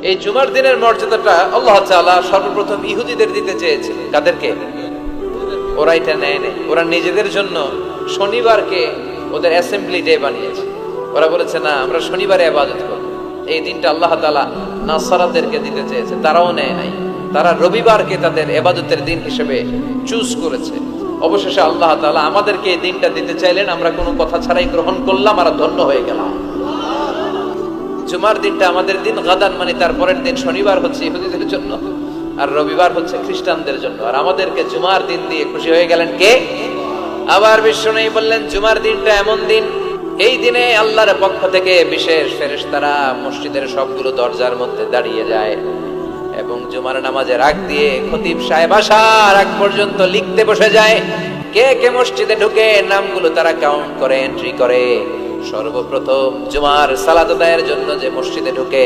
এই জুমার দিনের মর্যাদাটা আল্লাহ তাআলা সর্বপ্রথম ইহুদিদের দিতে চেয়েছিলেন। কাদেরকে? ওরা এটা নেয় নাই। ওরা নিজেদের জন্য শনিবারকে ওদের অ্যাসেম্বলি ডে বানিয়েছে। ওরা বলেছে না, আমরা শনিবারে ইবাদত করব। এই দিনটা আল্লাহ তাআলা নাসারাদেরকে দিতে চেয়েছে, তারাও নেয় নাই। তারা রবিবারকে তাদের ইবাদতের দিন হিসেবে চুজ করেছে। অবশেষে আল্লাহ তাআলা আমাদেরকে এই দিনটা দিতে চাইলেন, আমরা কোনো কথা ছাড়াই গ্রহণ করলাম, আর ধন্য হয়ে গেলাম। জুমার দিনটা আমাদের দিন, গাদান মানে তারপরের দিন শনিবার হচ্ছে ইহুদিদের জন্য, আর রবিবার হচ্ছে খ্রিস্টানদের জন্য। আর আমাদেরকে জুমার দিন দিয়ে খুশি হয়ে গেলেন কে? আবার বিশ্বনবী বললেন, জুমার দিনটা এমন দিন, এই দিনে আল্লাহর পক্ষ থেকে বিশেষ ফেরেশতারা মসজিদের সবগুলো দরজার মধ্যে দাঁড়িয়ে যায় এবং জুমার নামাজের আগ দিয়ে খতিব সাহেব আসার আগ পর্যন্ত লিখতে বসে যায়। কে কে মসজিদে ঢুকে নামগুলো তারা কাউন্ট করে, এন্ট্রি করে। সর্বপ্রথম জুমার সালাত আদায়ের জন্য যে মসজিদে ঢুকে